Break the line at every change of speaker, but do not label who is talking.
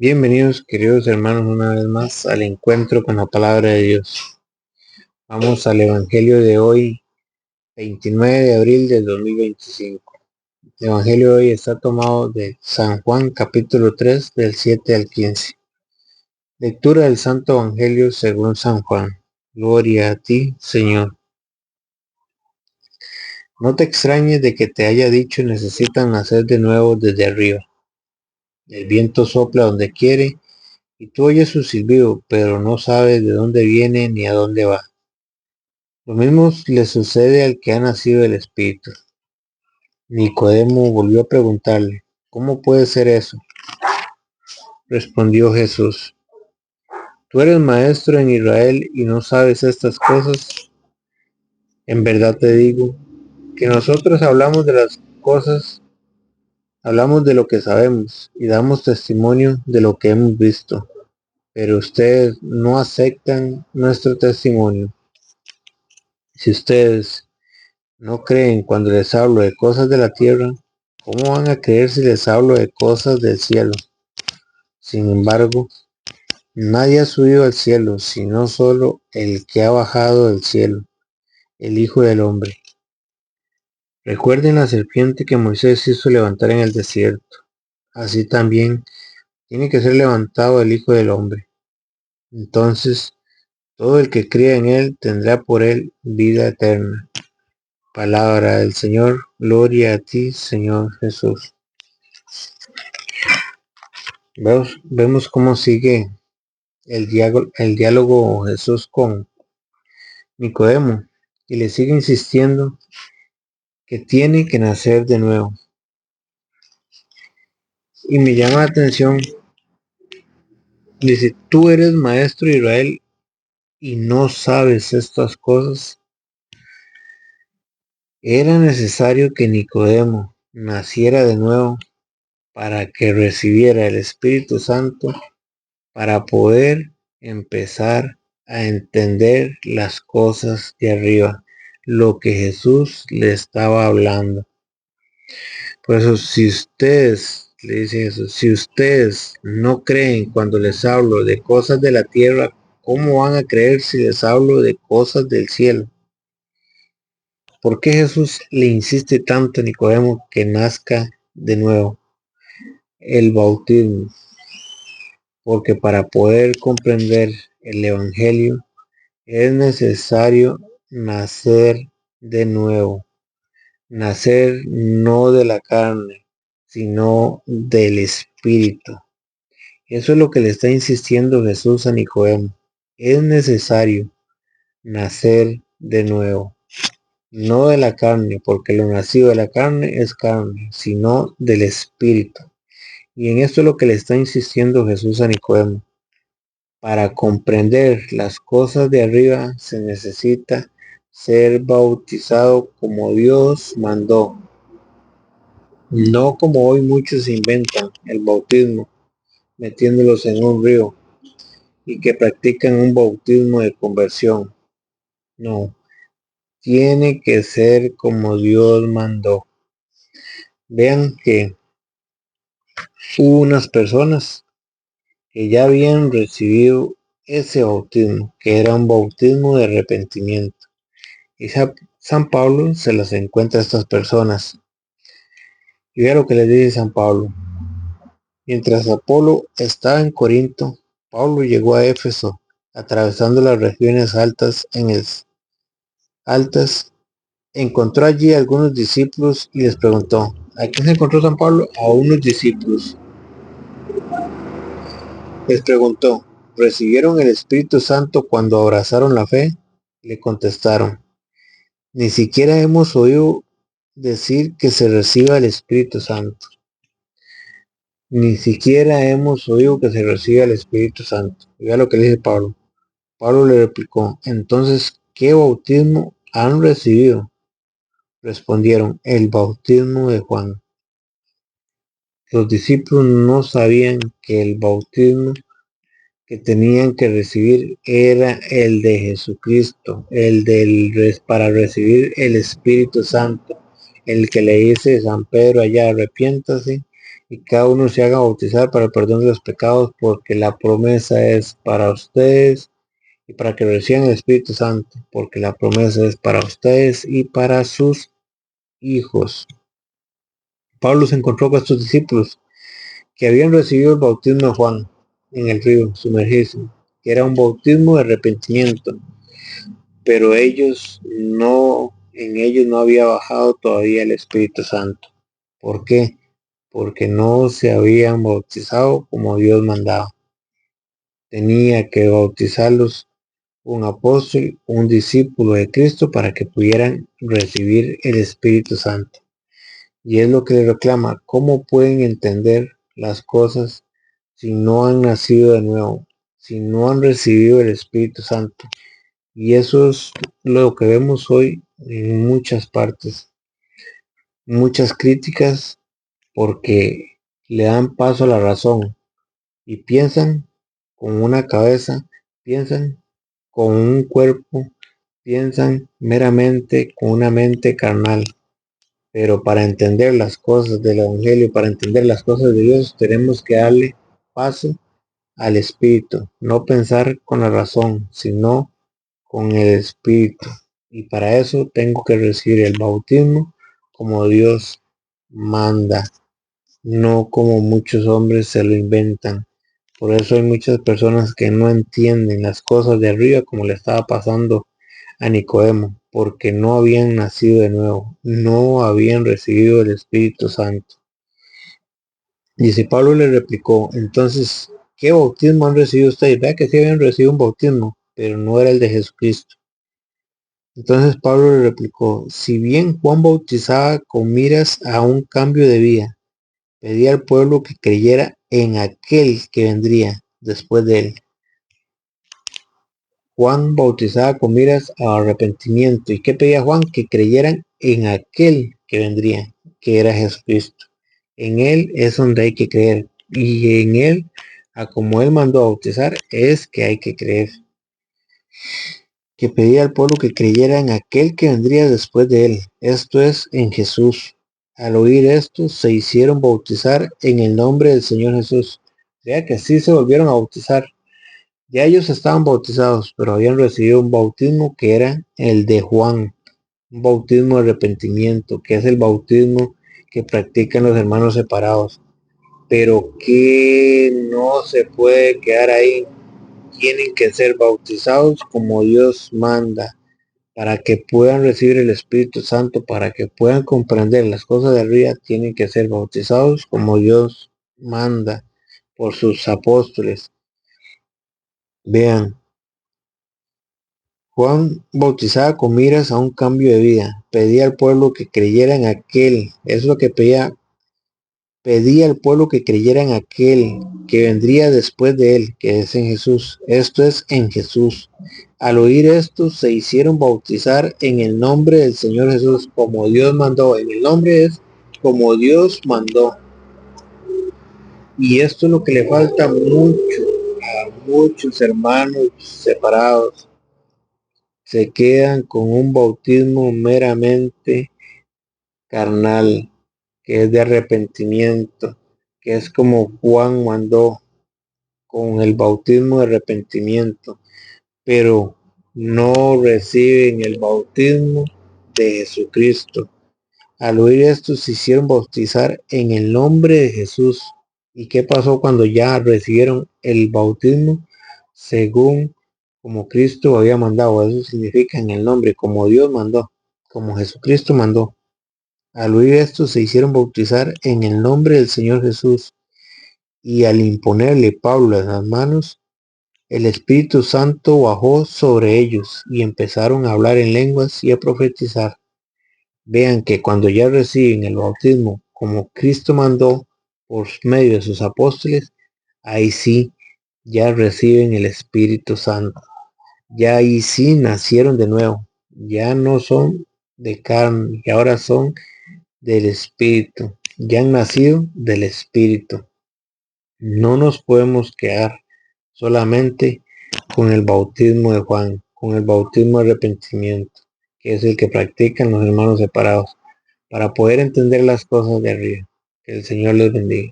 Bienvenidos, queridos hermanos, una vez más al encuentro con la palabra de Dios. Vamos al Evangelio de hoy, 29 de abril del 2025. El Evangelio de hoy está tomado de San Juan, capítulo 3, del 7 al 15. Lectura del Santo Evangelio según San Juan. Gloria a ti, Señor. No te extrañes de que te haya dicho necesitan nacer de nuevo desde arriba. El viento sopla donde quiere y tú oyes su silbido, pero no sabes de dónde viene ni a dónde va. Lo mismo le sucede al que ha nacido del Espíritu. Nicodemo volvió a preguntarle, ¿cómo puede ser eso? Respondió Jesús, ¿tú eres maestro en Israel y no sabes estas cosas? En verdad te digo que nosotros hablamos de las cosas, hablamos de lo que sabemos y damos testimonio de lo que hemos visto, pero ustedes no aceptan nuestro testimonio. Si ustedes no creen cuando les hablo de cosas de la tierra, ¿cómo van a creer si les hablo de cosas del cielo? Sin embargo, nadie ha subido al cielo, sino solo el que ha bajado del cielo, el Hijo del Hombre. Recuerden la serpiente que Moisés hizo levantar en el desierto. Así también tiene que ser levantado el Hijo del Hombre. Entonces, todo el que crea en él tendrá por él vida eterna. Palabra del Señor, gloria a ti, Señor Jesús. Vemos cómo sigue el diálogo Jesús con Nicodemo y le sigue insistiendo que tiene que nacer de nuevo. Y me llama la atención, dice, tú eres maestro de Israel y no sabes estas cosas. Era necesario que Nicodemo naciera de nuevo para que recibiera el Espíritu Santo para poder empezar a entender las cosas de arriba, lo que Jesús le estaba hablando. Por eso, si ustedes, le dice Jesús, si ustedes no creen cuando les hablo de cosas de la tierra, ¿cómo van a creer si les hablo de cosas del cielo? ¿Por qué Jesús le insiste tanto a Nicodemo que nazca de nuevo? El bautismo. Porque para poder comprender el Evangelio es necesario nacer de nuevo. Nacer no de la carne, sino del Espíritu. Eso es lo que le está insistiendo Jesús a Nicodemo. Es necesario nacer de nuevo. No de la carne, porque lo nacido de la carne es carne, sino del Espíritu. Y en esto es lo que le está insistiendo Jesús a Nicodemo. Para comprender las cosas de arriba se necesita ser bautizado como Dios mandó. No como hoy muchos inventan el bautismo, metiéndolos en un río y que practican un bautismo de conversión. No, tiene que ser como Dios mandó. Vean que hubo unas personas que ya habían recibido ese bautismo, que era un bautismo de arrepentimiento. Y San Pablo se las encuentra a estas personas. Y vea lo que les dice San Pablo. Mientras Apolo estaba en Corinto, Pablo llegó a Éfeso, atravesando las regiones altas, encontró allí a algunos discípulos y les preguntó, ¿a quién se encontró San Pablo? A unos discípulos. Les preguntó, ¿recibieron el Espíritu Santo cuando abrazaron la fe? Le contestaron, ni siquiera hemos oído decir que se reciba el Espíritu Santo. Ni siquiera hemos oído que se reciba el Espíritu Santo. Vea lo que le dice Pablo. Pablo le replicó, entonces, ¿qué bautismo han recibido? Respondieron, el bautismo de Juan. Los discípulos no sabían que el bautismo que tenían que recibir era el de Jesucristo, para recibir el Espíritu Santo, el que le dice San Pedro allá, arrepiéntase y cada uno se haga bautizar para el perdón de los pecados, porque la promesa es para ustedes y para que reciban el Espíritu Santo, porque la promesa es para ustedes y para sus hijos. Pablo se encontró con estos discípulos que habían recibido el bautismo de Juan en el río, sumergirse, que era un bautismo de arrepentimiento, pero en ellos no había bajado todavía el Espíritu Santo. ¿Por qué? Porque no se habían bautizado como Dios mandaba. Tenía que bautizarlos un apóstol, un discípulo de Cristo para que pudieran recibir el Espíritu Santo. Y es lo que le reclama, ¿cómo pueden entender las cosas si no han nacido de nuevo, si no han recibido el Espíritu Santo? Y eso es lo que vemos hoy en muchas partes, muchas críticas porque le dan paso a la razón y piensan con una cabeza, piensan con un cuerpo, piensan meramente con una mente carnal. Pero para entender las cosas del Evangelio, para entender las cosas de Dios, tenemos que darle paso al Espíritu, no pensar con la razón, sino con el Espíritu. Y para eso tengo que recibir el bautismo como Dios manda, no como muchos hombres se lo inventan. Por eso hay muchas personas que no entienden las cosas de arriba, como le estaba pasando a Nicodemo, porque no habían nacido de nuevo, no habían recibido el Espíritu Santo. Dice Pablo le replicó, entonces, ¿qué bautismo han recibido ustedes? Vea que sí habían recibido un bautismo, pero no era el de Jesucristo. Entonces Pablo le replicó, si bien Juan bautizaba con miras a un cambio de vida, pedía al pueblo que creyera en aquel que vendría después de él. Juan bautizaba con miras a arrepentimiento. ¿Y qué pedía Juan? Que creyeran en aquel que vendría, que era Jesucristo. En él es donde hay que creer. Y en él, a como él mandó a bautizar, es que hay que creer. Que pedía al pueblo que creyera en aquel que vendría después de él. Esto es, en Jesús. Al oír esto, se hicieron bautizar en el nombre del Señor Jesús. O sea que sí se volvieron a bautizar. Ya ellos estaban bautizados, pero habían recibido un bautismo que era el de Juan, un bautismo de arrepentimiento, que es el bautismo que practican los hermanos separados, pero que no se puede quedar ahí. Tienen que ser bautizados como Dios manda, para que puedan recibir el Espíritu Santo, para que puedan comprender las cosas de arriba, tienen que ser bautizados como Dios manda por sus apóstoles. Vean, Juan bautizaba con miras a un cambio de vida. Pedía al pueblo que creyera en aquel. Es lo que pedía al pueblo que creyera en aquel que vendría después de él, que es en Jesús. Esto es en Jesús. Al oír esto, se hicieron bautizar en el nombre del Señor Jesús, como Dios mandó. En el nombre es como Dios mandó. Y esto es lo que le falta mucho a muchos hermanos separados. Se quedan con un bautismo meramente carnal, que es de arrepentimiento, que es como Juan mandó con el bautismo de arrepentimiento, pero no reciben el bautismo de Jesucristo. Al oír esto se hicieron bautizar en el nombre de Jesús. ¿Y qué pasó cuando ya recibieron el bautismo? Según como Cristo había mandado. Eso significa en el nombre, como Dios mandó, como Jesucristo mandó. Al oír esto se hicieron bautizar en el nombre del Señor Jesús. Y al imponerle Pablo en las manos, el Espíritu Santo bajó sobre ellos y empezaron a hablar en lenguas y a profetizar. Vean que cuando ya reciben el bautismo como Cristo mandó por medio de sus apóstoles, ahí sí ya reciben el Espíritu Santo. Ya ahí sí nacieron de nuevo. Ya no son de carne, y ahora son del Espíritu. Ya han nacido del Espíritu. No nos podemos quedar solamente con el bautismo de Juan, con el bautismo de arrepentimiento, que es el que practican los hermanos separados, para poder entender las cosas de arriba. Que el Señor les bendiga.